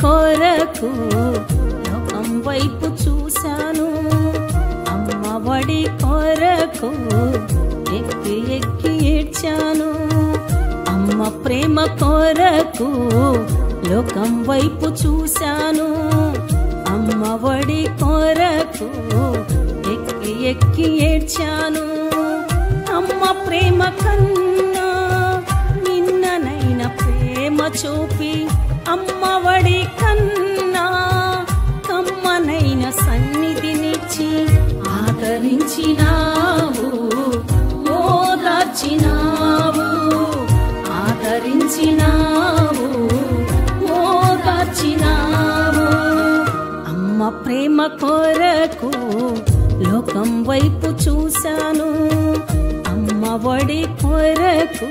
కొరకు లోకం వైపు చూశాను, అమ్మ ఒడి కొరకు ఎక్కి ఎక్కి ఏడ్చాను. అమ్మ ప్రేమ కొరకు లోకం వైపు చూశాను, అమ్మ ఒడి కొరకు ఎక్కి ఎక్కి ఏడ్చాను. అమ్మ ప్రేమ కన్నా నిన్ననైన ప్రేమ చూపి, అమ్మ ఒడి కన్నా కమ్మనైన సన్నిధినిచ్చి ఆదరించినావు, ఓదార్చినావు, ఆదరించినావు, ఓదార్చినావు. అమ్మ ప్రేమ కొరకు లోకం వైపు చూశాను, అమ్మ ఒడి కొరకు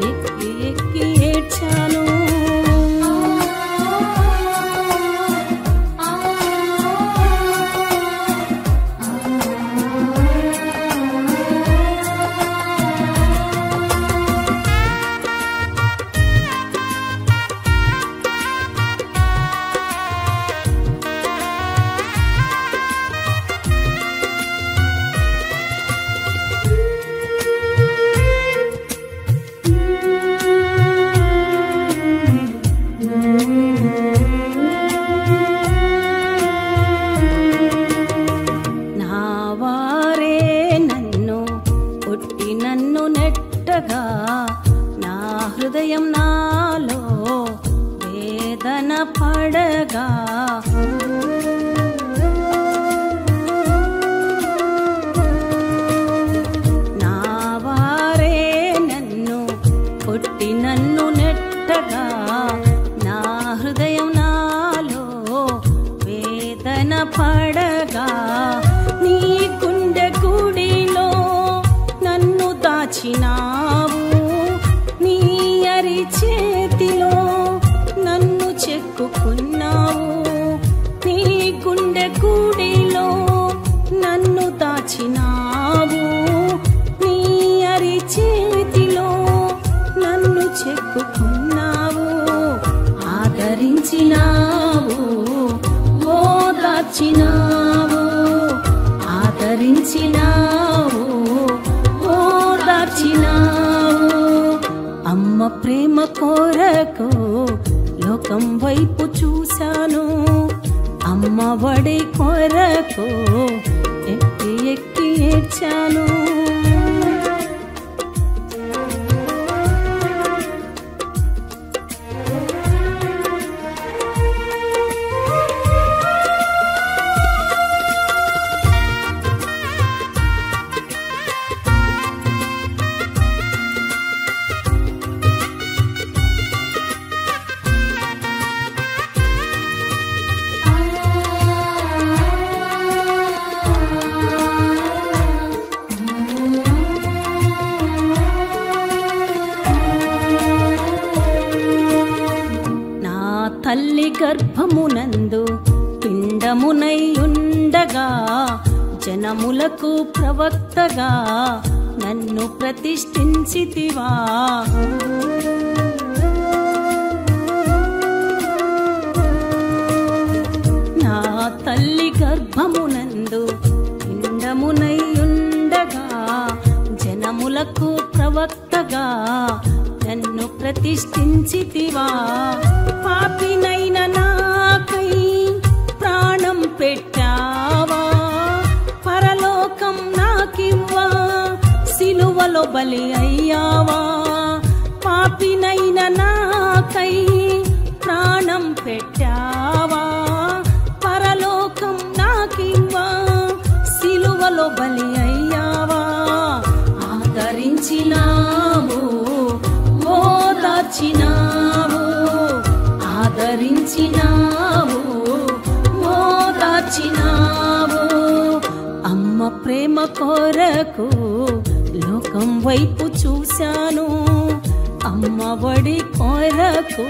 ఎక్కి ఎక్కి ఏడ్చాను. నా హృదయం నాలో వేదన పడగా, నా వారే నన్ను కొట్టి నన్ను నెట్టగా, నా హృదయం నాలో వేదన పడగా, నీ గుండె గుడిలో నన్ను దాచినావు, నీ అరి చేతిలో నన్ను చెక్కుకున్నావు. నీ గుండె గుడిలో నన్ను దాచినావు, నీ అరి చేతిలో నన్ను చెక్కుకున్నావు. ఆదరించినావు, ఓదార్చినావు, ఆదరించినావు, ఓదార్చినావు. అమ్మ ప్రేమ కొరకు లోకం వైపు చూశాను, అమ్మ ఒడి కొరకు ఎక్కి ఎక్కి ఏడ్చాను. తల్లి గర్భమునందు పిండమునై ఉండగా, జనములకు ప్రవక్తగా నన్ను ప్రతిష్ఠించితివా. నా తల్లి గర్భమునందు పిండమునై ఉండగా, జనములకు ప్రవక్తగా నన్ను ప్రతిష్ఠించితివా. పాపినైన నాకై ప్రాణం పెట్టావా, పరలోకం నాకివ్వా, సిలువలో బలి అయ్యావా. పాపినైన నాకై ప్రాణం పెట్టావా, పరలోకం నాకివ్వా, సిలువలో బలి అయ్యావా. ఆదరించినావు, ఓదార్చినావు, ఆదరించినావు, ఓదార్చినావు. అమ్మ ప్రేమ కొరకు లోకం వైపు చూశాను, అమ్మ ఒడి కొరకు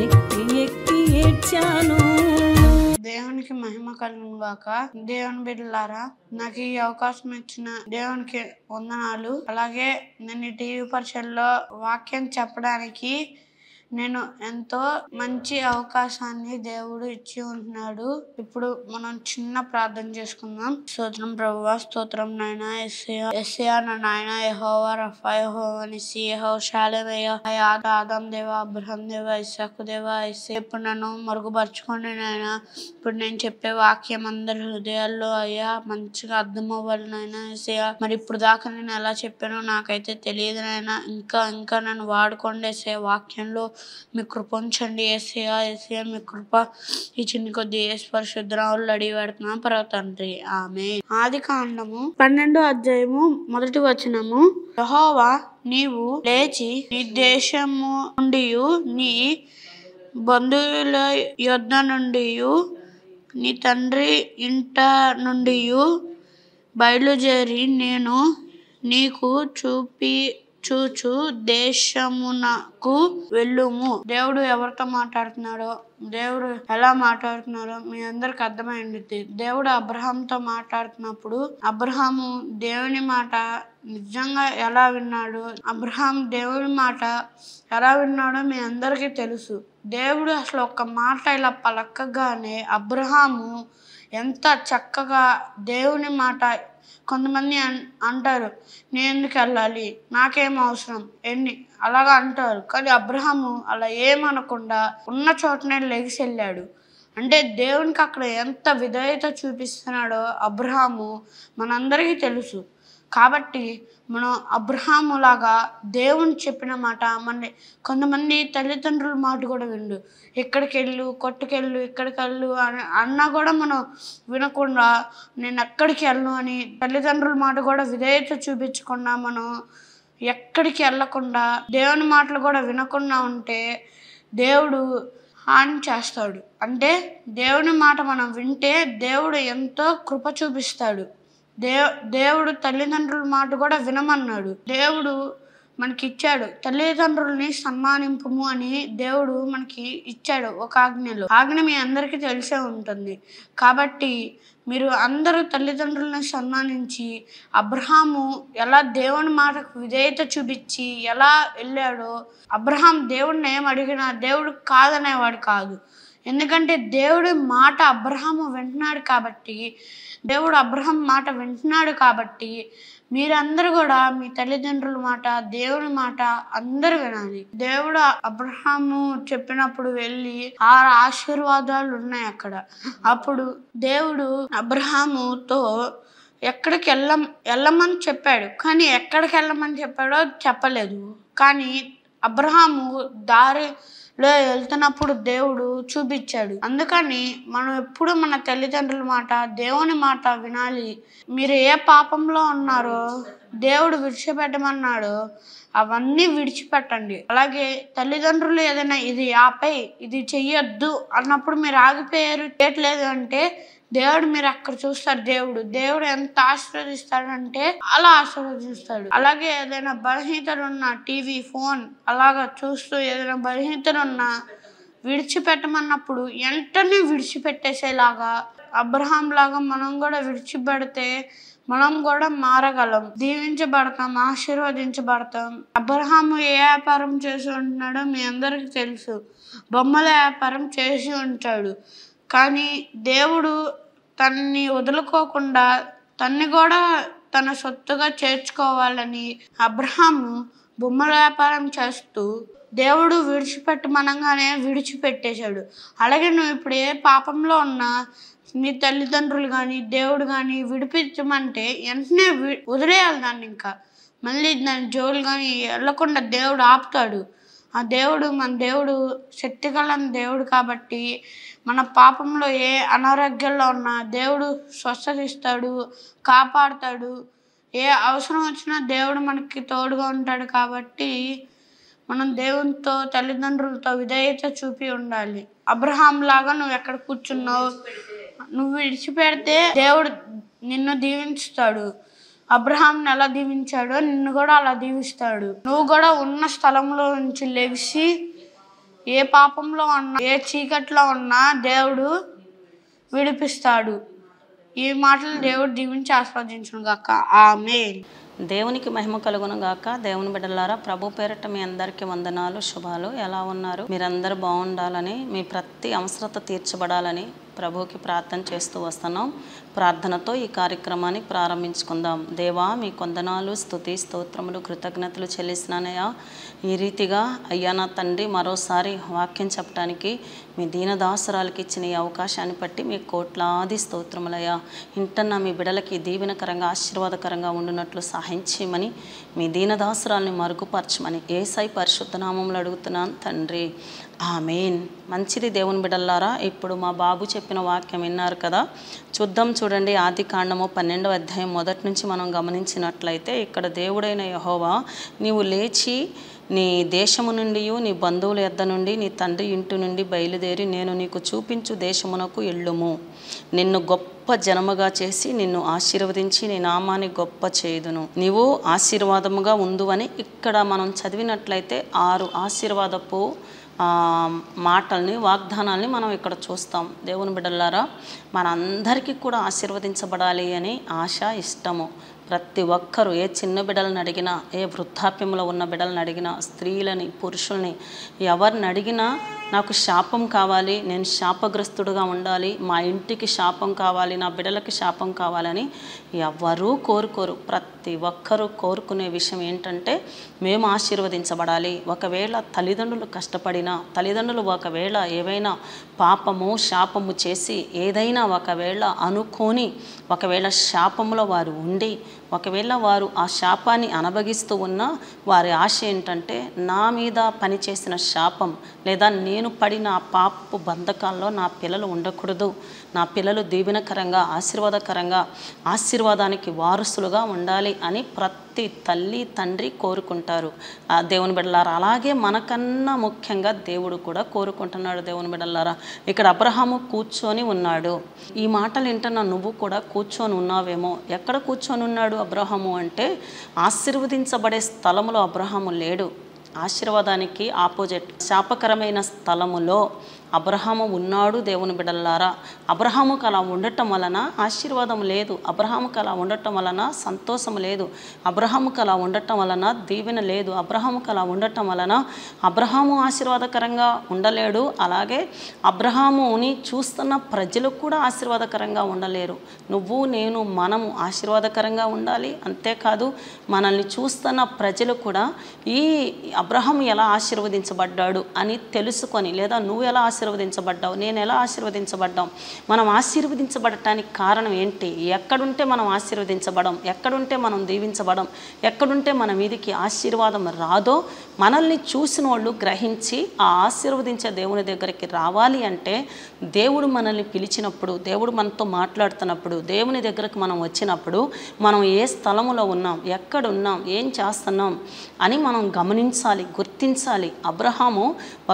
ఎక్కి ఎక్కి ఏడ్చాను. దేవునికి మహిమ కలుగును గాక. దేవుని బిడ్డలారా, నాకు ఈ అవకాశం ఇచ్చిన దేవునికి వందనాలు. అలాగే నేను టీవీ పరిచయంలో వాక్యం చెప్పడానికి నేను ఎంతో మంచి అవకాశాన్ని దేవుడు ఇచ్చి ఉంటున్నాడు. ఇప్పుడు మనం చిన్న ప్రార్థన చేసుకుందాం. స్తోత్రం ప్రభువా, స్తోత్రం నాయనా. యేసయ్యా నా నాయనా, యెహోవా రఫా, యెహోవా నిస్సీ, యెహోవా షాలేం, ఆదాం దేవా, అబ్రహాం దేవా, ఇస్సాకు దేవా, ఇప్పుడు నన్ను మరుగుపరచుకోండి నాయనా. ఇప్పుడు నేను చెప్పే వాక్యం అందరి హృదయాల్లో అయ్యా మంచిగా అర్థం అవ్వాలి నాయనా. యేసయ్యా మరి ఇప్పుడు దాకా నేను ఎలా చెప్పానో నాకైతే తెలియదు నాయనా. ఇంకా నన్ను వాడుకోండి యేసయ్యా. వాక్యంలో మీ కృప ఉంచండి యేసయ్యా. మీ కృప ఈ చిన్ని కొద్ది యేసు పరిశుద్ధరావులు అడిగి పెడుతున్నా పరమ తండ్రి, ఆమేన్. ఆదికాండము 12వ అధ్యాయము 1వ వచనము. యెహోవా నీవు లేచి నీ దేశము నుండి నీ బంధువుల యొద్ద నుండి నీ తండ్రి ఇంట నుండి బయలుదేరి నేను నీకు చూచు దేశమునకు వెళ్ళుము. దేవుడు ఎవరితో మాట్లాడుతున్నాడో, దేవుడు ఎలా మాట్లాడుతున్నాడో మీ అందరికి అర్థమైంది. దేవుడు అబ్రహాంతో మాట్లాడుతున్నప్పుడు అబ్రహాము దేవుని మాట నిజంగా ఎలా విన్నాడు, అబ్రహాం దేవుని మాట ఎలా విన్నాడో మీ అందరికీ తెలుసు. దేవుడు అసలు ఒక్క మాట ఇలా పలకగానే అబ్రహాము ఎంత చక్కగా దేవుని మాట. కొంతమంది అంటారు నేను ఎందుకు వెళ్ళాలి, నాకేం అవసరం, అలాగా అంటారు. కానీ అబ్రహాము అలా ఏమనకుండా ఉన్న చోటనే లెగిసి వెళ్ళాడు. అంటే దేవునికి అక్కడ ఎంత విధేయత చూపిస్తున్నాడో అబ్రహాము మనందరికీ తెలుసు. కాబట్టి మనం అబ్రహాము లాగా దేవుని చెప్పిన మాట కొంతమంది తల్లిదండ్రుల మాట కూడా విండు. ఎక్కడికి వెళ్ళు, కొట్టుకెళ్ళు, ఇక్కడికి వెళ్ళు అని అన్నా కూడా మనం వినకుండా నేను ఎక్కడికి వెళ్ళను అని తల్లిదండ్రుల మాట కూడా విధేయత చూపించకుండా మనం ఎక్కడికి వెళ్ళకుండా దేవుని మాటలు కూడా వినకుండా ఉంటే దేవుడు హాని చేస్తాడు. అంటే దేవుని మాట మనం వింటే దేవుడు ఎంతో కృప చూపిస్తాడు. దేవుడు తల్లిదండ్రుల మాట కూడా వినమన్నాడు. దేవుడు మనకి ఇచ్చాడు, తల్లిదండ్రుల్ని సన్మానింపుము అని దేవుడు మనకి ఇచ్చాడు ఒక ఆజ్ఞ మీ అందరికీ తెలిసే ఉంటుంది. కాబట్టి మీరు అందరూ తల్లిదండ్రులను సన్మానించి అబ్రహాము ఎలా దేవుని మాటకు విధేయత చూపించి ఎలా వెళ్ళాడో, అబ్రహాం దేవుడిని ఏం అడిగినా దేవుడు కాదనేవాడు కాదు. ఎందుకంటే దేవుడి మాట అబ్రహాము వింటున్నాడు కాబట్టి, దేవుడు అబ్రహాం మాట వింటున్నాడు కాబట్టి మీరందరూ కూడా మీ తల్లిదండ్రుల మాట, దేవుని మాట అందరూ వినాలి. దేవుడు అబ్రహాము చెప్పినప్పుడు వెళ్ళి 6 ఆశీర్వాదాలు ఉన్నాయి అక్కడ. అప్పుడు దేవుడు అబ్రహాముతో ఎక్కడికి వెళ్ళమని చెప్పాడు, కానీ ఎక్కడికి వెళ్ళమని చెప్పాడో చెప్పలేదు. కానీ అబ్రహాము దారిలో వెళ్తున్నప్పుడు దేవుడు చూపించాడు. అందుకని మనం ఎప్పుడు మన తల్లిదండ్రుల మాట, దేవుని మాట వినాలి. మీరు ఏ పాపంలో ఉన్నారో దేవుడు విడిచిపెట్టమన్నాడో అవన్నీ విడిచిపెట్టండి. అలాగే తల్లిదండ్రులు ఏదైనా ఇది ఆపై ఇది చెయ్యొద్దు అన్నప్పుడు మీరు ఆగిపోయారు, చేయట్లేదు అంటే దేవుడు మీరు అక్కడ చూస్తారు. దేవుడు ఎంత ఆశీర్వదిస్తాడంటే అలా ఆశీర్వదిస్తాడు. అలాగే ఏదైనా బలహీనతలు ఉన్న టీవీ, ఫోన్ అలాగా చూస్తూ ఏదైనా బలహీనతలు ఉన్నా విడిచిపెట్టమన్నప్పుడు వెంటనే విడిచిపెట్టేసేలాగా అబ్రహాం లాగా మనం కూడా విడిచిపెడితే మనం కూడా మారగలం, దీవించబడతాం, ఆశీర్వదించబడతాం. అబ్రహాము ఏ వ్యాపారం చేసి ఉంటున్నాడో మీ అందరికీ తెలుసు. బొమ్మల వ్యాపారం చేసి ఉంటాడు. కానీ దేవుడు తనని వదులుకోకుండా తన్ని కూడా తన సొత్తుగా చేర్చుకోవాలని అబ్రహాము బొమ్మల వ్యాపారం చేస్తూ దేవుడు విడిచిపెట్టమనగానే విడిచిపెట్టేశాడు. అలాగే నువ్వు ఇప్పుడు ఏ పాపంలో ఉన్నా మీ తల్లిదండ్రులు కానీ దేవుడు కానీ విడిపించమంటే వెంటనే వదిలేయాలి దాన్ని. ఇంకా మళ్ళీ దాని జోలు కానీ వెళ్ళకుండా దేవుడు ఆపుతాడు. ఆ దేవుడు మన దేవుడు శక్తిగల దేవుడు కాబట్టి మన పాపంలో ఏ అనారోగ్యంలో ఉన్నా దేవుడు స్వస్థత ఇస్తాడు, కాపాడుతాడు. ఏ అవసరం వచ్చినా దేవుడు మనకి తోడుగా ఉంటాడు. కాబట్టి మనం దేవునితో తల్లిదండ్రులతో విధేయత చూపి ఉండాలి. అబ్రహాం లాగా నువ్వు ఎక్కడ కూర్చున్నావు, నువ్వు విడిచిపెడితే దేవుడు నిన్ను దీవిస్తాడు. అబ్రహాంని ఎలా దీవించాడో నిన్ను కూడా అలా దీవిస్తాడు. నువ్వు కూడా ఉన్న స్థలంలో నుంచి లెగిసి ఏ పాపంలో ఉన్నా, ఏ చీకట్లో ఉన్నా దేవుడు విడిపిస్తాడు. ఈ మాటలు దేవుడు దీవించి ఆస్వాదించును గాక. ఆమేన్. దేవునికి మహిమ కలుగును గాక. దేవుని బిడ్డలారా, ప్రభు పేరిట మీ అందరికీ వందనాలు, శుభాలు. ఎలా ఉన్నారు? మీరందరూ బాగుండాలని, మీ ప్రతి అవసరత తీర్చబడాలని ప్రభువుకి ప్రార్థన చేస్తూ వస్తున్నాం. ప్రార్థనతో ఈ కార్యక్రమాన్ని ప్రారంభించుకుందాం. దేవా, మీ కొందనాలు, స్తుతి, స్తోత్రములు, కృతజ్ఞతలు చెల్లిస్తున్నానయ్యా. ఈ రీతిగా అయ్యా నా తండ్రి మరోసారి వాక్యం చెప్పడానికి మీ దీనదాసురాలకి ఇచ్చిన ఈ అవకాశాన్ని బట్టి మీ కోట్లాది స్తోత్రములయ్యా. ఇంటన్నా మీ బిడలకి దీవెనకరంగా ఆశీర్వాదకరంగా ఉండునట్లు సహాయం చేయమని, మీ దీనదాసురాల్ని మరుగుపరచమని యేసై పరిశుద్ధ నామములో అడుగుతున్నాను తండ్రి. ఆమేన్. మంచిది దేవుని బిడ్డలారా, ఇప్పుడు మా బాబు చెప్పిన వాక్యం విన్నారు కదా. చూడండి, ఆదికాండము 12వ అధ్యాయం మొదటి నుంచి మనం గమనించినట్లయితే ఇక్కడ దేవుడైన యెహోవా, నీవు లేచి నీ దేశము నుండి, నీ బంధువుల యొద్ద నుండి, నీ తండ్రి ఇంటి నుండి బయలుదేరి నేను నీకు చూపించు దేశమునకు ఎళ్ళుము. నిన్ను గొప్ప జనముగా చేసి నిన్ను ఆశీర్వదించి నీ నామాన్ని గొప్ప చేయుదును. నీవు ఆశీర్వాదముగా ఉందువని ఇక్కడ మనం చదివినట్లయితే 6 ఆశీర్వాదపు మాటల్ని, వాగ్దానాల్ని మనం ఇక్కడ చూస్తాం. దేవుని బిడ్డలారా, మనందరికీ కూడా ఆశీర్వదించబడాలి అని ఆశ, ఇష్టము. ప్రతి ఒక్కరూ, ఏ చిన్న బిడ్డలను అడిగినా, ఏ వృద్ధాప్యంలో ఉన్న బిడ్డలను అడిగినా, స్త్రీలని, పురుషుల్ని, ఎవరిని అడిగినా నాకు శాపం కావాలి, నేను శాపగ్రస్తుడుగా ఉండాలి, మా ఇంటికి శాపం కావాలి, నా బిడ్డలకి శాపం కావాలని ఎవరూ కోరుకోరు. ప్రతి ఒక్కరూ కోరుకునే విషయం ఏంటంటే మేము ఆశీర్వదించబడాలి. ఒకవేళ తల్లిదండ్రులు కష్టపడినా, తల్లిదండ్రులు ఒకవేళ ఏవైనా పాపము, శాపము చేసి ఏదైనా ఒకవేళ అనుకోని, ఒకవేళ శాపంలో వారు ఉండి, ఒకవేళ వారు ఆ శాపాన్ని అనుభవిస్తూ ఉన్నా వారి ఆశ ఏంటంటే నా మీద పనిచేసిన శాపం లేదా నేను పడిన ఆ పాపపు బంధకాల్లో నా పిల్లలు ఉండకూడదు, నా పిల్లలు దీవెనకరంగా, ఆశీర్వాదకరంగా, ఆశీర్వాదానికి వారసులుగా ఉండాలి అని ప్రతి తల్లి, తండ్రి కోరుకుంటారు. ఆ దేవుని బిడ్డలారా, అలాగే మనకన్నా ముఖ్యంగా దేవుడు కూడా కోరుకుంటున్నాడు. దేవుని బిడ్డలారా, ఇక్కడ అబ్రహాము కూర్చొని ఉన్నాడు. ఈ మాటలు వింటున్న నువ్వు కూడా కూర్చొని ఉన్నావేమో. ఎక్కడ కూర్చొని ఉన్నాడు అబ్రహాము అంటే, ఆశీర్వదించబడే స్థలములో అబ్రహాము లేడు. ఆశీర్వాదానికి ఆపోజిట్ శాపకరమైన స్థలములో అబ్రహాము ఉన్నాడు. దేవుని బిడ్డలారా, అబ్రహాముకు అలా ఉండటం వలన ఆశీర్వాదం లేదు, అబ్రహాముకు అలా ఉండటం వలన సంతోషం లేదు, అబ్రహాముకు అలా ఉండటం వలన దీవెన లేదు, అబ్రహాముకు అలా ఉండటం వలన అబ్రహాము ఆశీర్వాదకరంగా ఉండలేడు. అలాగే అబ్రహాముని చూస్తున్న ప్రజలు కూడా ఆశీర్వాదకరంగా ఉండలేరు. నువ్వు, నేను, మనము ఆశీర్వాదకరంగా ఉండాలి. అంతేకాదు మనల్ని చూస్తున్న ప్రజలు కూడా ఈ అబ్రహాము ఎలా ఆశీర్వదించబడ్డాడు అని తెలుసుకొని, లేదా నువ్వు ఎలా ఆశీర్వదించబడ్డావు, నేను ఎలా ఆశీర్వదించబడ్డాం, మనం ఆశీర్వదించబడటానికి కారణం ఏంటి, ఎక్కడుంటే మనం ఆశీర్వదించబడం, ఎక్కడుంటే మనం దీవించబడం, ఎక్కడుంటే మన మీదికి ఆశీర్వాదం రాదో మనల్ని చూసిన వాళ్ళు గ్రహించి ఆ ఆశీర్వదించే దేవుని దగ్గరికి రావాలి అంటే దేవుడు మనల్ని పిలిచినప్పుడు, దేవుడు మనతో మాట్లాడుతున్నప్పుడు, దేవుని దగ్గరకు మనం వచ్చినప్పుడు మనం ఏ స్థలములో ఉన్నాం, ఎక్కడున్నాం, ఏం చేస్తున్నాం అని మనం గమనించాలి, గుర్తించాలి. అబ్రహాము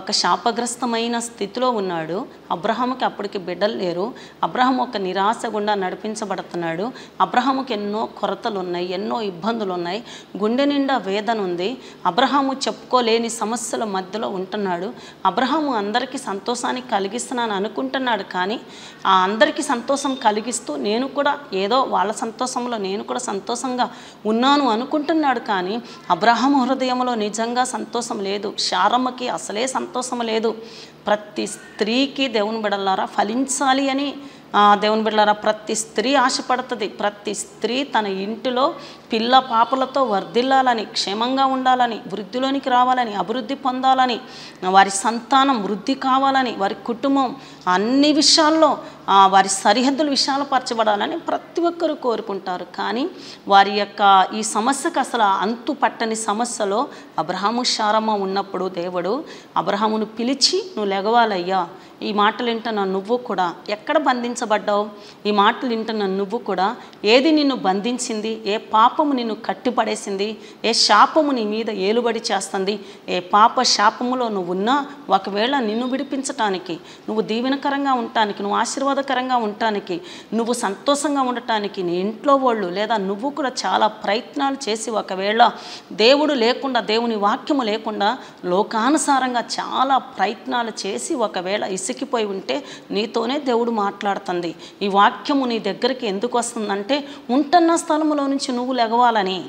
ఒక శాపగ్రస్తమైన స్థితిలో ఉన్నాడు. అబ్రహాముకి అప్పటికి బిడ్డలు లేరు. అబ్రహాము ఒక నిరాశ గుండా నడిపించబడుతున్నాడు. అబ్రహాముకి ఎన్నో కొరతలు ఉన్నాయి, ఎన్నో ఇబ్బందులు ఉన్నాయి, గుండె నిండా వేదన ఉంది. అబ్రహాము చెప్పుకోలేని సమస్యల మధ్యలో ఉంటున్నాడు. అబ్రహాము అందరికీ సంతోషాన్ని కలిగిస్తున్నాను అనుకుంటున్నాడు, కానీ ఆ అందరికీ సంతోషం కలిగిస్తూ నేను కూడా ఏదో వాళ్ళ సంతోషంలో నేను కూడా సంతోషంగా ఉన్నాను అనుకుంటున్నాడు. కానీ అబ్రహాము హృదయంలో నిజంగా సంతోషం లేదు. శారమ్మకి అసలే సంతోషం లేదు. ప్రతి స్త్రీకి దేవుని బిడ్డలారా ఫలించాలి అని దేవుని బిడ్డలారా ప్రతి స్త్రీ ఆశపడుతుంది. ప్రతి స్త్రీ తన ఇంటిలో పిల్ల పాపలతో వర్ధిల్లాలని, క్షేమంగా ఉండాలని, వృద్ధిలోనికి రావాలని, అభివృద్ధి పొందాలని, వారి సంతానం వృద్ధి కావాలని, వారి కుటుంబం అన్ని విషయాల్లో వారి సరిహద్దులు విశాలపరచబడాలని ప్రతి ఒక్కరూ కోరుకుంటారు. కానీ వారి యొక్క ఈ సమస్యకు అసలు అంతు పట్టని సమస్యలో అబ్రహాము, శారమ్మ ఉన్నప్పుడు దేవుడు అబ్రహామును పిలిచి, నువ్వు లెగవాలయ్యా, ఈ మాటలు వింటున్న నువ్వు కూడా ఎక్కడ బంధించబడ్డావు, ఈ మాటలు వింటున్న నువ్వు కూడా ఏది నిన్ను బంధించింది, ఏ పాపము నిన్ను కట్టిపడేసింది, ఏ శాపము నీ మీద ఏలుబడి చేస్తుంది, ఏ పాప శాపములో నువ్వు ఉన్నా ఒకవేళ నిన్ను విడిపించటానికి, నువ్వు దీవెనకరంగా ఉండటానికి, నువ్వు ఆశీర్వాదకరంగా ఉండటానికి, నువ్వు సంతోషంగా ఉండటానికి నీ ఇంట్లో వాళ్ళు లేదా నువ్వు కూడా చాలా ప్రయత్నాలు చేసి ఒకవేళ దేవుడు లేకుండా, దేవుని వాక్యము లేకుండా లోకానుసారంగా చాలా ప్రయత్నాలు చేసి ఒకవేళ ఈ విసిగిపోయి ఉంటే నీతోనే దేవుడు మాట్లాడుతుంది. ఈ వాక్యము నీ దగ్గరికి ఎందుకు వస్తుందంటే ఉంటున్న స్థలంలో నుంచి నువ్వు లెగవాలని,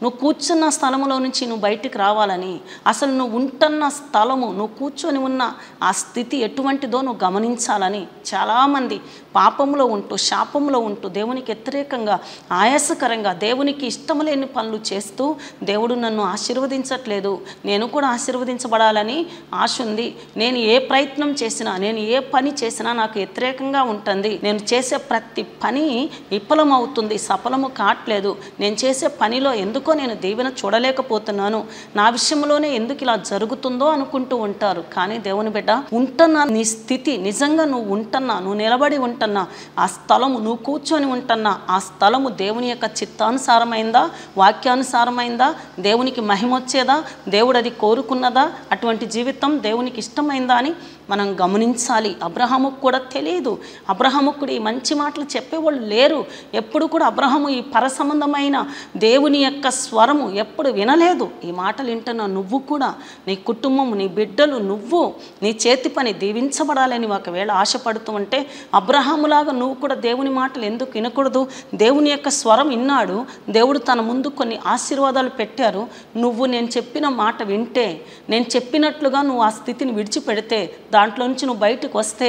నువ్వు కూర్చున్న స్థలంలో నుంచి నువ్వు బయటికి రావాలని, అసలు నువ్వు ఉంటున్న స్థలము, నువ్వు కూర్చొని ఉన్న ఆ స్థితి ఎటువంటిదో నువ్వు గమనించాలని చాలామంది పాపంలో ఉంటూ శాపంలో ఉంటూ దేవునికి వ్యతిరేకంగా ఆయాసకరంగా దేవునికి ఇష్టం లేని పనులు చేస్తూ దేవుడు నన్ను ఆశీర్వదించట్లేదు, నేను కూడా ఆశీర్వదించబడాలని ఆశ ఉంది, నేను ఏ ప్రయత్నం చేసినా, నేను ఏ పని చేసినా నాకు వ్యతిరేకంగా ఉంటుంది, నేను చేసే ప్రతి పని విఫలమవుతుంది, సఫలము కావట్లేదు, నేను చేసే పనిలో ఎందుకో నేను దీవెన చూడలేకపోతున్నాను, నా విషయంలోనే ఎందుకు ఇలా జరుగుతుందో అనుకుంటూ ఉంటారు. కానీ దేవుని బిడ్డ, ఉంటున్నా నీ స్థితి నిజంగా నువ్వు ఉంటున్నా, నువ్వు నిలబడి ఉంటున్నా, ఆ స్థలము నువ్వు కూర్చొని ఉంటున్నా ఆ స్థలము దేవుని యొక్క చిత్తానుసారమైందా, వాక్యానుసారమైందా, దేవునికి మహిమ వచ్చేదా, దేవుడు అది కోరుకున్నదా, అటువంటి జీవితం దేవునికి ఇష్టమైందా అని మనం గమనించాలి. అబ్రహాముకు కూడా తెలియదు. అబ్రహాముకు కూడా ఈ మంచి మాటలు చెప్పేవాళ్ళు లేరు. ఎప్పుడు కూడా అబ్రహాము ఈ పరసంబంధమైన దేవుని యొక్క స్వరము ఎప్పుడు వినలేదు. ఈ మాటలు వింటున్న నువ్వు కూడా, నీ కుటుంబం, నీ బిడ్డలు, నువ్వు నీ చేతి పని దీవించబడాలని ఒకవేళ ఆశపడుతూ ఉంటే అబ్రహాములాగా నువ్వు కూడా దేవుని మాటలు ఎందుకు వినకూడదు? దేవుని యొక్క స్వరం విన్నాడు, దేవుడు తన ముందు కొన్ని ఆశీర్వాదాలు పెట్టారు. నువ్వు నేను చెప్పిన మాట వింటే, నేను చెప్పినట్లుగా నువ్వు ఆ స్థితిని విడిచిపెడితే, దాంట్లో నుంచి నువ్వు బయటకు వస్తే,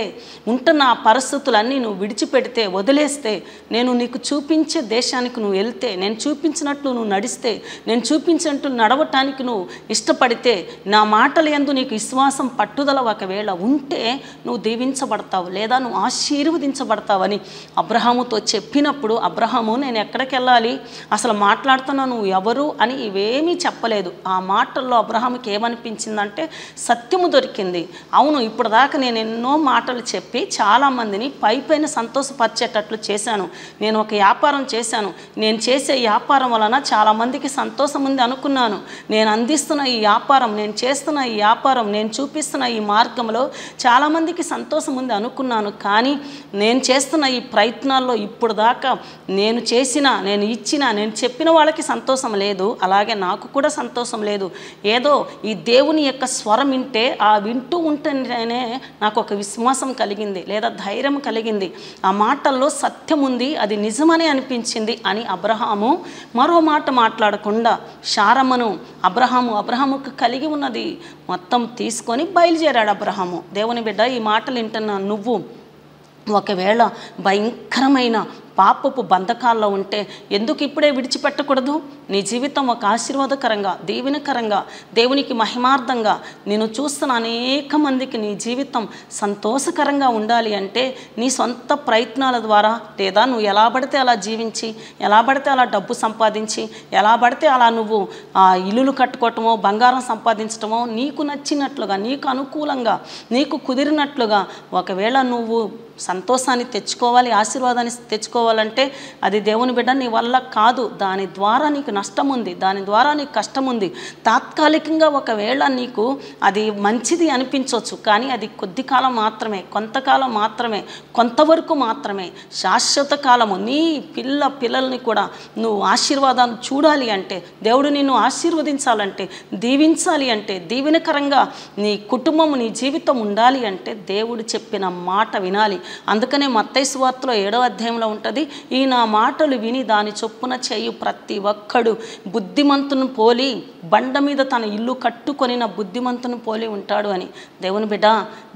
ఉంటున్న ఆ పరిస్థితులన్నీ నువ్వు విడిచిపెడితే, వదిలేస్తే, నేను నీకు చూపించే దేశానికి నువ్వు వెళ్తే, నేను చూపించినట్లు నువ్వు నడిస్తే, నేను చూపించినట్లు నడవటానికి నువ్వు ఇష్టపడితే, నా మాటల యందు నీకు విశ్వాసం పట్టుదల ఒకవేళ ఉంటే నువ్వు దీవించబడతావు, లేదా నువ్వు ఆశీర్వదించబడతావని అబ్రహాముతో చెప్పినప్పుడు అబ్రహాము నేను ఎక్కడికి వెళ్ళాలి, అసలు మాట్లాడుతున్నా నువ్వు ఎవరు అని ఇవేమీ చెప్పలేదు. ఆ మాటల్లో అబ్రహాముకి ఏమనిపించిందంటే సత్యము దొరికింది. అవును, ఇప్పుడు దాకా నేను ఎన్నో మాటలు చెప్పి చాలామందిని పైపైన సంతోషపరిచేటట్లు చేశాను, నేను ఒక వ్యాపారం చేశాను, నేను చేసే వ్యాపారం వలన చాలామందికి సంతోషం ఉంది అనుకున్నాను, నేను అందిస్తున్న ఈ వ్యాపారం, నేను చేస్తున్న ఈ వ్యాపారం, నేను చూపిస్తున్న ఈ మార్గంలో చాలామందికి సంతోషం ఉంది అనుకున్నాను. కానీ నేను చేస్తున్న ఈ ప్రయత్నాల్లో ఇప్పుడు దాకా నేను చేసిన, నేను ఇచ్చిన, నేను చెప్పిన వాళ్ళకి సంతోషం లేదు, అలాగే నాకు కూడా సంతోషం లేదు. ఏదో ఈ దేవుని యొక్క స్వరం వింటే, ఆ వింటూ ఉంటేనే నాకు ఒక విశ్వాసం కలిగింది, లేదా ధైర్యం కలిగింది, ఆ మాటల్లో సత్యం ఉంది, అది నిజమని అనిపించింది అని అబ్రహాము మరో మాట మాట్లాడకుండా శారమ్మను అబ్రహాముకు కలిగి ఉన్నది మొత్తం తీసుకొని బయలుదేరాడు అబ్రహాము. దేవుని బిడ్డ, ఈ మాటలు వింటున్నా నువ్వు ఒకవేళ భయంకరమైన పాపపు బంధకాల్లో ఉంటే ఎందుకు ఇప్పుడే విడిచిపెట్టకూడదు? నీ జీవితం ఒక ఆశీర్వాదకరంగా, దీవెనకరంగా, దేవునికి మహిమార్థంగా నేను చూస్తున్న అనేక మందికి నీ జీవితం సంతోషకరంగా ఉండాలి అంటే నీ సొంత ప్రయత్నాల ద్వారా, లేదా నువ్వు ఎలా పడితే అలా జీవించి, ఎలా పడితే అలా డబ్బు సంపాదించి, ఎలా పడితే అలా నువ్వు ఇల్లులు కట్టుకోవటమో, బంగారం సంపాదించటమో, నీకు నచ్చినట్లుగా, నీకు అనుకూలంగా, నీకు కుదిరినట్లుగా ఒకవేళ నువ్వు సంతోషాన్ని తెచ్చుకోవాలి, ఆశీర్వాదాన్ని తెచ్చుకోవాలంటే అది దేవుని బిడ్డ నీ వల్ల కాదు. దాని ద్వారా నీకు నష్టం ఉంది, దాని ద్వారా నీకు కష్టం ఉంది. తాత్కాలికంగా ఒకవేళ నీకు అది మంచిది అనిపించవచ్చు, కానీ అది కొద్ది కాలం మాత్రమే, కొంతకాలం మాత్రమే, కొంతవరకు మాత్రమే. శాశ్వత కాలము నీ పిల్లల్ని కూడా నువ్వు ఆశీర్వాదాలు చూడాలి అంటే, దేవుడు నిన్ను ఆశీర్వదించాలంటే, దీవించాలి అంటే, దీవెనకరంగా నీ కుటుంబం, నీ జీవితం ఉండాలి అంటే దేవుడు చెప్పిన మాట వినాలి. అందుకనే మత్తయి సువార్తలో 7వ అధ్యాయంలో ఉంటుంది, ఈ నా మాటలు విని దాని చొప్పున చేయు ప్రతి ఒక్కడు బుద్ధిమంతును పోలి, బండ మీద తన ఇల్లు కట్టుకొనిన బుద్ధిమంతును పోలి ఉంటాడు అని. దేవుని బిడ్డ,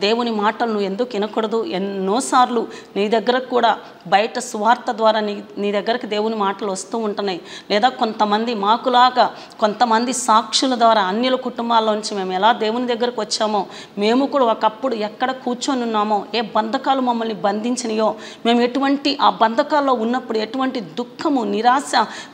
దేవుని మాటలు నువ్వు ఎందుకు వినకూడదు? ఎన్నోసార్లు నీ దగ్గరకు కూడా బయట సువార్త ద్వారా నీ దగ్గరకు దేవుని మాటలు వస్తూ ఉంటున్నాయి. లేదా కొంతమంది మాకులాగా కొంతమంది సాక్షుల ద్వారా అన్యుల కుటుంబాల్లోంచి మేము ఎలా దేవుని దగ్గరకు వచ్చామో, మేము కూడా ఒకప్పుడు ఎక్కడ కూర్చొని ఉన్నామో, ఏ బంధకాలు మమ్మల్ని బంధించినాయో, మేము ఎటువంటి ఆ బంధకాల్లో ఉన్నప్పుడు ఎటువంటి దుఃఖము, నిరాశ,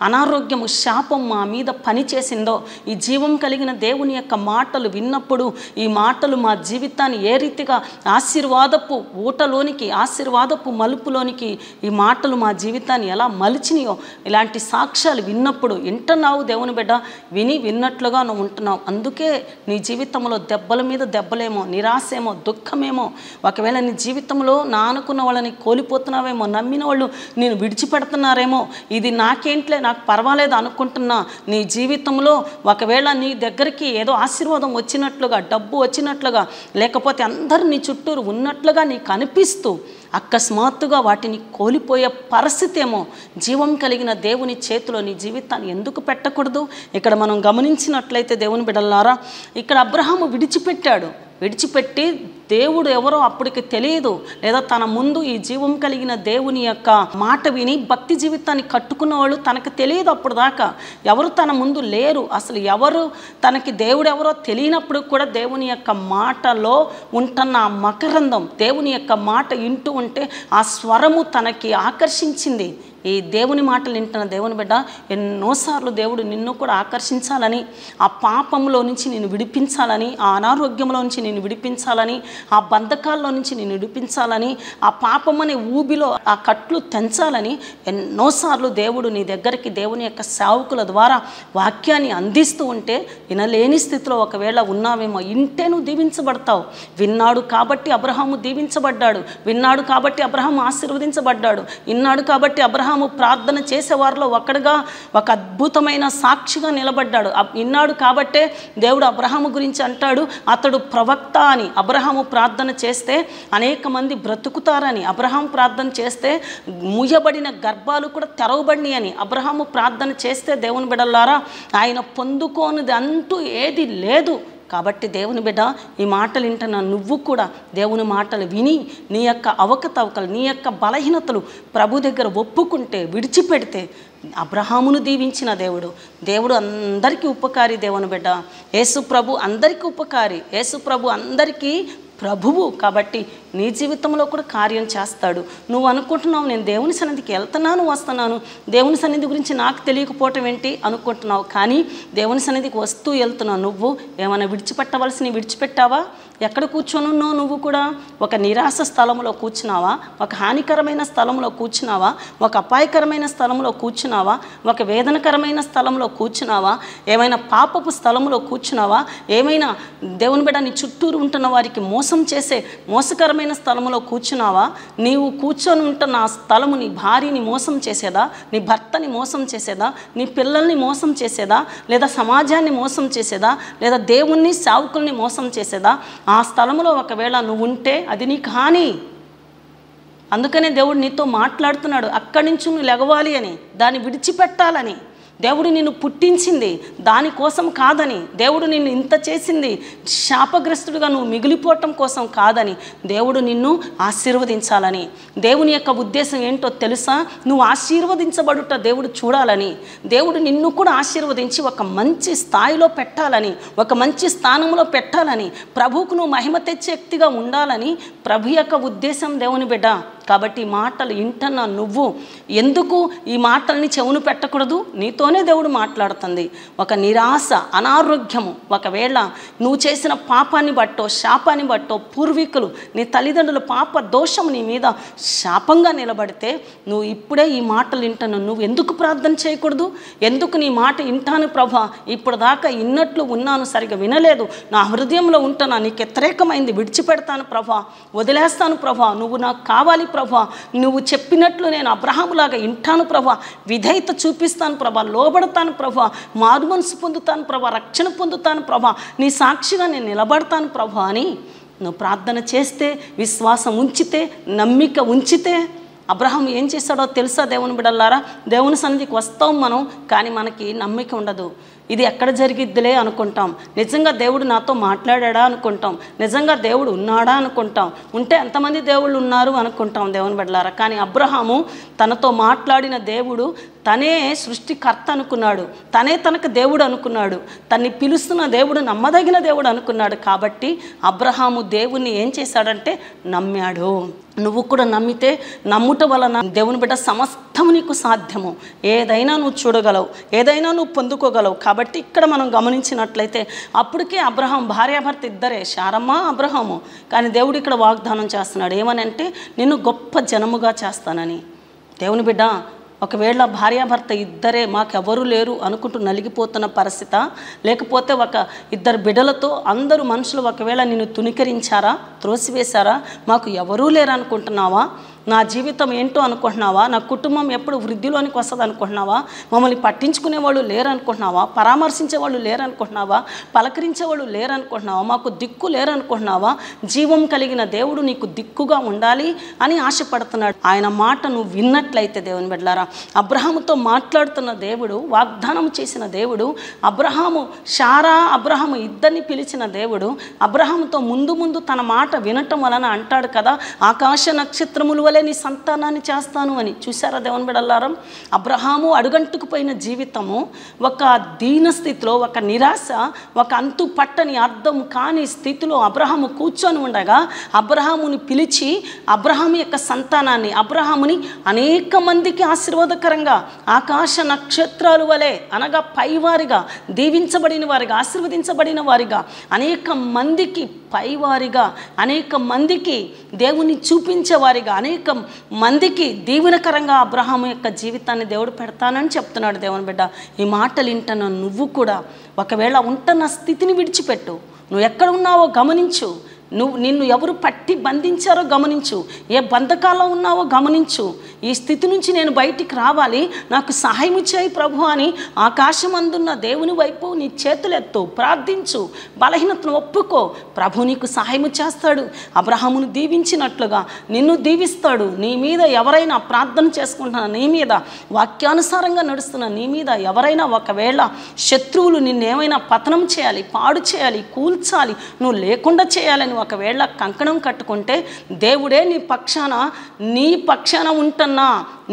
అనారోగ్యము, శాపం మా మీద పనిచేసిందో, ఈ జీవం కలిగిన దేవుని యొక్క మాటలు విన్నప్పుడు ఈ మాటలు మా జీవితాన్ని ఏ రీతిగా ఆశీర్వాదపు ఊటలోనికి, ఆశీర్వాదపు మలుపులోనికి ఈ మాటలు మా జీవితాన్ని ఎలా మలిచినాయో, ఇలాంటి సాక్ష్యాలు విన్నప్పుడు వింటున్నావు దేవుని బిడ్డ, విన్నట్లుగా నువ్వు ఉంటున్నావు. అందుకే నీ జీవితంలో దెబ్బల మీద దెబ్బలేమో, నిరాశేమో, దుఃఖమేమో, ఒకవేళ నీ జీవితంలో నానుకున్న వాళ్ళని కోల్పోతున్నావేమో, నమ్మిన వాళ్ళు నేను విడిచిపెడుతున్నారేమో, ఇది నాకేంట్లే నాకు పర్వాలేదు అనుకుంటున్నా. నీ జీవితంలో ఒకవేళ నీ దగ్గరికి ఏదో ఆశీర్వాదం వచ్చినట్లుగా, డబ్బు వచ్చినట్లుగా, లేకపోతే అందరూ నీ చుట్టూరు ఉన్నట్లుగా నీకు అనిపిస్తూ అకస్మాత్తుగా వాటిని కోల్పోయే పరిస్థితి ఏమో, జీవం కలిగిన దేవుని చేతిలో నీ జీవితాన్ని ఎందుకు పెట్టకూడదు? ఇక్కడ మనం గమనించినట్లయితే దేవుని బిడ్డలారా, ఇక్కడ అబ్రహాము విడిచిపెట్టి దేవుడు ఎవరో అప్పటికి తెలియదు, లేదా తన ముందు ఈ జీవం కలిగిన దేవుని యొక్క మాట విని భక్తి జీవితాన్ని కట్టుకున్న వాళ్ళు తనకు తెలియదు. అప్పుడు దాకా ఎవరు తన ముందు లేరు. అసలు ఎవరు తనకి దేవుడు ఎవరో తెలియనప్పుడు కూడా దేవుని యొక్క మాటలో ఉంటున్న ఆ మకరందం, దేవుని యొక్క మాట వింటూ ఉంటే ఆ స్వరము తనకి ఆకర్షించింది. ఈ దేవుని మాటలు వింటున్న దేవుని బిడ్డ, ఎన్నోసార్లు దేవుడు నిన్ను కూడా ఆకర్షించాలని, ఆ పాపంలో నుంచి నిన్ను విడిపించాలని, ఆ అనారోగ్యంలో నుంచి నిన్ను విడిపించాలని, ఆ బంధకాల్లో నుంచి నిన్ను విడిపించాలని, ఆ పాపం అనే ఊబిలో ఆ కట్లు తెంచాలని ఎన్నోసార్లు దేవుడు నీ దగ్గరికి దేవుని యొక్క సేవకుల ద్వారా వాక్యాన్ని అందిస్తూ ఉంటే వినలేని స్థితిలో ఒకవేళ ఉన్నావేమో, ఇంటే నువ్వు దీవించబడతావు. విన్నాడు కాబట్టి అబ్రహాము దీవించబడ్డాడు, విన్నాడు కాబట్టి అబ్రహాము ఆశీర్వదించబడ్డాడు, విన్నాడు కాబట్టి అబ్రహాము ప్రార్థన చేసేవారిలో ఒకడుగా, ఒక అద్భుతమైన సాక్షిగా నిలబడ్డాడు. విన్నాడు కాబట్టే దేవుడు అబ్రహాము గురించి అంటాడు, అతడు ప్రవక్త అని. అబ్రహాము ప్రార్థన చేస్తే అనేక మంది బ్రతుకుతారని, అబ్రహాం ప్రార్థన చేస్తే మూయబడిన గర్భాలు కూడా తెరవబడినాయి అని, అబ్రహాము ప్రార్థన చేస్తే దేవుని బిడ్డలారా ఆయన పొందుకోనిది అంటూ ఏది లేదు. కాబట్టి దేవుని బిడ్డ, ఈ మాటలు వింటున్న నువ్వు కూడా దేవుని మాటలు విని నీ యొక్క అవకతవకలు, నీ యొక్క బలహీనతలు ప్రభు దగ్గర ఒప్పుకుంటే, విడిచిపెడితే, అబ్రహామును దీవించిన దేవుడు అందరికీ ఉపకారి. దేవుని బిడ్డ, యేసు ప్రభు అందరికీ ఉపకారి, యేసు ప్రభు అందరికీ ప్రభువు. కాబట్టి నీ జీవితంలో కూడా కార్యం చేస్తాడు. నువ్వు అనుకుంటున్నావు నేను దేవుని సన్నిధికి వెళ్తున్నాను, వస్తున్నాను, దేవుని సన్నిధి గురించి నాకు తెలియకపోవటం ఏంటి అనుకుంటున్నావు. కానీ దేవుని సన్నిధికి వస్తూ వెళ్తున్నావు. నువ్వు ఏమైనా విడిచిపెట్టవలసినవి విడిచిపెట్టావా? ఎక్కడ కూర్చొని ఉన్నావు? నువ్వు కూడా ఒక నిరాశ స్థలంలో కూర్చున్నావా? ఒక హానికరమైన స్థలంలో కూర్చున్నావా? ఒక అపాయకరమైన స్థలంలో కూర్చున్నావా? ఒక వేదనకరమైన స్థలంలో కూర్చున్నావా? ఏమైనా పాపపు స్థలంలో కూర్చున్నావా? ఏమైనా దేవుని బిడ్డ నీ చుట్టూరు ఉంటున్న వారికి మోసం చేసే మోసకరమైన స్థలంలో కూర్చున్నావా? నీవు కూర్చొని ఉంటున్న ఆ స్థలము నీ భార్యని మోసం చేసేదా? నీ భర్తని మోసం చేసేదా? నీ పిల్లల్ని మోసం చేసేదా? లేదా సమాజాన్ని మోసం చేసేదా? లేదా దేవుణ్ణి సేవకుల్ని మోసం చేసేదా? ఆ స్థలంలో ఒకవేళ నువ్వు ఉంటే అది నీకు హాని. అందుకనే దేవుడు నీతో మాట్లాడుతున్నాడు, అక్కడి నుంచి నువ్వు లెగవాలి అని, దాన్ని విడిచిపెట్టాలని. దేవుడు నిన్ను పుట్టించింది దానికోసం కాదని, దేవుడు నిన్ను ఇంత చేసింది శాపగ్రస్తుడిగా నువ్వు మిగిలిపోవటం కోసం కాదని, దేవుడు నిన్ను ఆశీర్వదించాలని. దేవుని యొక్క ఉద్దేశం ఏంటో తెలుసా? నువ్వు ఆశీర్వదించబడుట దేవుడు చూడాలని, దేవుడు నిన్ను కూడా ఆశీర్వదించి ఒక మంచి స్థాయిలో పెట్టాలని, ఒక మంచి స్థానంలో పెట్టాలని, ప్రభువుకు నువ్వు మహిమ తెచ్చే వ్యక్తిగా ఉండాలని ప్రభు యొక్క ఉద్దేశం దేవుని బిడ్డ. కాబట్టి ఈ మాటలు వింటున్న నువ్వు ఎందుకు ఈ మాటల్ని చెవును పెట్టకూడదు? నీతోనే దేవుడు మాట్లాడుతుంది. ఒక నిరాశ, అనారోగ్యము, ఒకవేళ నువ్వు చేసిన పాపాన్ని బట్టో, శాపాన్ని బట్టో, పూర్వీకులు నీ తల్లిదండ్రుల పాప దోషం నీ మీద శాపంగా నిలబడితే నువ్వు ఇప్పుడే ఈ మాటలు వింటున్నావు. నువ్వు ఎందుకు ప్రార్థన చేయకూడదు? ఎందుకు నీ మాట వింటాను ప్రభా, ఇప్పుడు దాకా ఇన్నట్లు ఉన్నాను, సరిగా వినలేదు, నా హృదయంలో ఉంటున్నా, నీకు వ్యతిరేకమైంది, విడిచిపెడతాను ప్రభా, వదిలేస్తాను ప్రభా, నువ్వు నాకు కావాలి ప్రభా, నువ్వు చెప్పినట్లు నేను అబ్రహాములాగా వింటాను ప్రభా, విధేయత చూపిస్తాను ప్రభా, లోబడతాను ప్రభా, మారు మనసు పొందుతాను ప్రభా, రక్షణ పొందుతాను ప్రభా, నీ సాక్షిగా నేను నిలబడతాను ప్రభా అని నువ్వు ప్రార్థన చేస్తే, విశ్వాసం ఉంచితే, నమ్మిక ఉంచితే, అబ్రహాం ఏం చేశాడో తెలుసా దేవుని బిడ్డలారా? దేవుని సన్నిధికి వస్తాం మనం, కానీ మనకి నమ్మిక ఉండదు. ఇది ఎక్కడ జరిగిద్దిలే అనుకుంటాం, నిజంగా దేవుడు నాతో మాట్లాడా అనుకుంటాం, నిజంగా దేవుడు ఉన్నాడా అనుకుంటాం, ఉంటే ఎంతమంది దేవుళ్ళు ఉన్నారు అనుకుంటాం దేవుని బిడ్డలారా. కానీ అబ్రహాము తనతో మాట్లాడిన దేవుడు తనే సృష్టికర్త అనుకున్నాడు, తనే తనకు దేవుడు అనుకున్నాడు, తన్ని పిలుస్తున్న దేవుడు నమ్మదగిన దేవుడు అనుకున్నాడు. కాబట్టి అబ్రహాము దేవుణ్ణి ఏం చేశాడంటే నమ్మాడు. నువ్వు కూడా నమ్మితే, నమ్ముట వలన దేవుని బిడ్డ సమస్తము నీకు సాధ్యము. ఏదైనా నువ్వు చూడగలవు, ఏదైనా నువ్వు పొందుకోగలవు. కాబట్టి ఇక్కడ మనం గమనించినట్లయితే అప్పటికే అబ్రహాం భార్యాభర్త ఇద్దరే, శారమ్మ అబ్రహాము. కానీ దేవుడు ఇక్కడ వాగ్దానం చేస్తున్నాడు ఏమనంటే, నిన్ను గొప్ప జనముగా చేస్తానని. దేవుని బిడ్డ, ఒకవేళ భార్యాభర్త ఇద్దరే మాకెవరూ లేరు అనుకుంటూ నలిగిపోతున్న పరిస్థితి, లేకపోతే ఒక ఇద్దరు బిడ్డలతో అందరూ మనుషులు ఒకవేళ నిన్ను తుణీకరించారా, త్రోసివేశారా, మాకు ఎవరూ లేరు అనుకుంటున్నావా, నా జీవితం ఏంటో అనుకుంటున్నావా, నా కుటుంబం ఎప్పుడు వృద్ధిలోనికి వస్తుంది అనుకుంటున్నావా, మమ్మల్ని పట్టించుకునే వాళ్ళు లేరు అనుకుంటున్నావా, పరామర్శించే వాళ్ళు లేరు అనుకుంటున్నావా, పలకరించే వాళ్ళు లేరు అనుకుంటున్నావా, మాకు దిక్కు లేరు అనుకుంటున్నావా, జీవం కలిగిన దేవుడు నీకు దిక్కుగా ఉండాలి అని ఆశపడుతున్నాడు. ఆయన మాట నువ్వు విన్నట్లయితే దేవుని బిడ్డలారా, అబ్రహాముతో మాట్లాడుతున్న దేవుడు, వాగ్దానం చేసిన దేవుడు, అబ్రహాము శారా అబ్రహాము ఇద్దరిని పిలిచిన దేవుడు, అబ్రహాముతో ముందు ముందు తన మాట వినటం వలన అంటాడు కదా, ఆకాశ నక్షత్రముల వలె నీ సంతానాన్ని చేస్తాను అని. చూసారా దేవుని బిడ్డలారా, అబ్రహాము అడుగంటుకుపోయిన జీవితము, ఒక దీన స్థితిలో, ఒక నిరాశ, ఒక అంతు పట్టని అర్థం కాని స్థితిలో అబ్రహాము కూర్చొని ఉండగా అబ్రహాముని పిలిచి అబ్రహాము యొక్క సంతానాన్ని, అబ్రహాముని అనేక మందికి ఆశీర్వాదకరంగా ఆకాశ నక్షత్రాలు వలె అనగా పైవారిగా, దీవించబడిన వారిగా, ఆశీర్వదించబడిన వారిగా, అనేక మందికి పైవారిగా, అనేక మందికి దేవుని చూపించేవారిగా, అనేక మందికి దీవెనకరంగా అబ్రహాము యొక్క జీవితాన్ని దేవుడు పెడతానని చెప్తున్నాడు. దేవుని బిడ్డ, ఈ మాటలు వింటున్న నువ్వు కూడా ఒకవేళ ఉంటున్న స్థితిని విడిచిపెట్టు. నువ్వు ఎక్కడ ఉన్నావో గమనించు. నిన్ను ఎవరు పట్టి బంధించారో గమనించు. ఏ బంధకాల్లో ఉన్నావో గమనించు. ఈ స్థితి నుంచి నేను బయటికి రావాలి, నాకు సహాయం చేయి ప్రభు అని ఆకాశమందున్న దేవుని వైపు నీ చేతులెత్తు, ప్రార్థించు, బలహీనతను ఒప్పుకో. ప్రభు నీకు సహాయం చేస్తాడు. అబ్రహామును దీవించినట్లుగా నిన్ను దీవిస్తాడు. నీ మీద ఎవరైనా ప్రార్థన చేసుకుంటున్న నీ మీద, వాక్యానుసారంగా నడుస్తున్న నీ మీద ఎవరైనా ఒకవేళ శత్రువులు నిన్నేమైనా పతనం చేయాలి, పాడు చేయాలి, కూల్చాలి, నువ్వు లేకుండా చేయాలని ఒకవేళ కంకణం కట్టుకుంటే దేవుడే నీ పక్షాన ఉంటున్నా,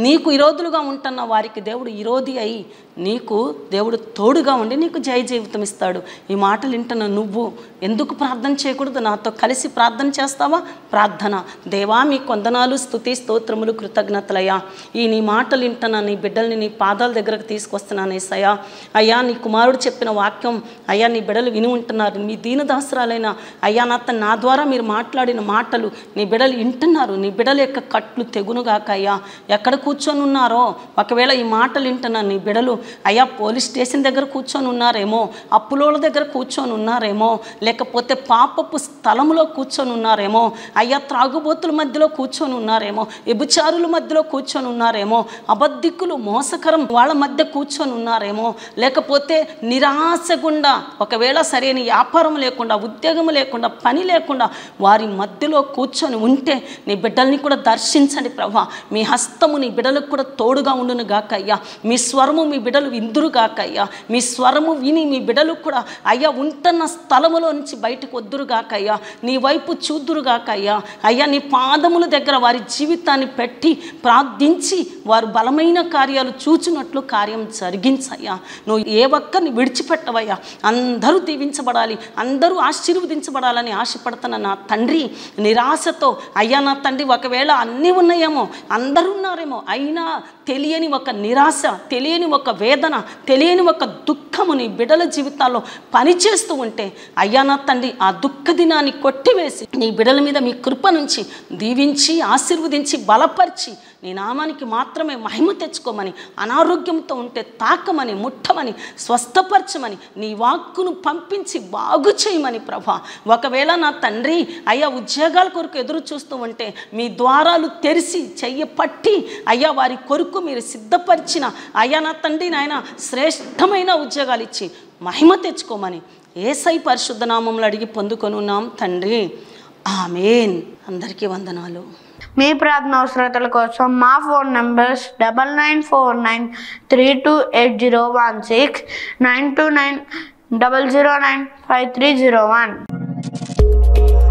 నీకు విరోధులుగా ఉంటున్న వారికి దేవుడు విరోధి అయి నీకు దేవుడు తోడుగా ఉండి నీకు జయ జీవితం ఇస్తాడు. ఈ మాటలు వింటున్న నువ్వు ఎందుకు ప్రార్థన చేయకూడదు? నాతో కలిసి ప్రార్థన చేస్తావా? ప్రార్థన. దేవా మీ కొందనాలు, స్తుతి స్తోత్రములు, కృతజ్ఞతలయ్యా. నీ మాటలు వింటున్న నీ బిడ్డల్ని నీ పాదాల దగ్గరకు తీసుకొస్తున్నాను యేసయ్యా. అయ్యా నీ కుమారుడు చెప్పిన వాక్యం అయ్యా నీ బిడ్డలు విని ఉంటున్నారు. మీ దీనదాసురాలైన అయ్యా నా ద్వారా మీరు మాట్లాడిన మాటలు నీ బిడ్డలు వింటున్నారు. నీ బిడ్డల యొక్క కట్లు తెగునుగాక అయ్యా. ఎక్కడ కూర్చొని ఉన్నారో ఒకవేళ ఈ మాటలు వింటున్న నీ బిడ్డలు అయ్యా పోలీస్ స్టేషన్ దగ్గర కూర్చొని ఉన్నారేమో, అప్పులోళ్ళ దగ్గర కూర్చొని ఉన్నారేమో, లేకపోతే పాపపు స్థలంలో కూర్చొని ఉన్నారేమో, అయ్యా త్రాగుబోతుల మధ్యలో కూర్చొని ఉన్నారేమో, వ్యభిచారుల మధ్యలో కూర్చొని ఉన్నారేమో, అబద్ధికులు మోసకరం వాళ్ళ మధ్య కూర్చొని ఉన్నారేమో, లేకపోతే నిరాశ గుండా ఒకవేళ సరైన వ్యాపారం లేకుండా, ఉద్యోగం లేకుండా, పని లేకుండా వారి మధ్యలో కూర్చొని ఉంటే నీ బిడ్డల్ని కూడా దర్శించండి ప్రభా. మీ హస్తము నీ బిడ్డలకు కూడా తోడుగా ఉండును గాక అయ్యా. మీ స్వరము మీ బిడ్డలు విందురు గాక అయ్యా. మీ స్వరము విని మీ బిడ్డలు కూడా అయ్యా ఉంటున్న స్థలములో నుంచి బయటకు వద్దురు గాక అయ్యా. నీ వైపు చూద్దురు గాక అయ్యా. అయ్యా నీ పాదముల దగ్గర వారి జీవితాన్ని పెట్టి ప్రార్థించి వారు బలమైన కార్యాలు చూచినట్లు కార్యం జరిగించయ్యా. నువ్వు ఏ ఒక్కరిని విడిచిపెట్టవయ్యా. అందరూ దీవించబడాలి, అందరూ ఆశీర్వదించబడాలని ఆశపడుతున్న నా తండ్రి, నిరాశతో అయ్యా నా తండ్రి ఒకవేళ అన్నీ ఉన్నాయేమో, అందరూ ఉన్నారేమో, అయినా తెలియని ఒక నిరాశ, తెలియని ఒక వేదన, తెలియని ఒక దుఃఖము నీ బిడ్డల జీవితాల్లో పనిచేస్తూ ఉంటే అయ్యా నా తండ్రి ఆ దుఃఖ దినాన్ని కొట్టివేసి నీ బిడ్డల మీద మీ కృప నుంచి దీవించి ఆశీర్వదించి బలపరిచి నీ నామానికి మాత్రమే మహిమ తెచ్చుకోమని, అనారోగ్యంతో ఉంటే తాకమని, ముట్టమని, స్వస్థపరచమని, నీ వాక్కును పంపించి బాగు చేయమని ప్రభా. ఒకవేళ నా తండ్రి అయ్యా ఉద్యోగాల కొరకు ఎదురు చూస్తూ ఉంటే మీ ద్వారాలు తెరిచి చెయ్యి పట్టి అయ్యా వారి కొరకు మీరు సిద్ధపరిచిన అయ్యా నా తండ్రి నాయన శ్రేష్టమైన ఉద్యోగాలు ఇచ్చి మహిమ తెచ్చుకోమని యేసయ్య పరిశుద్ధ నామములో అడిగి పొందుకొని ఉన్నాం తండ్రి. ఆమేన్. అందరికీ వందనాలు. మీ ప్రార్థన అవసరతల కోసం మా ఫోన్ నంబర్స్ 9949328016 92900953001.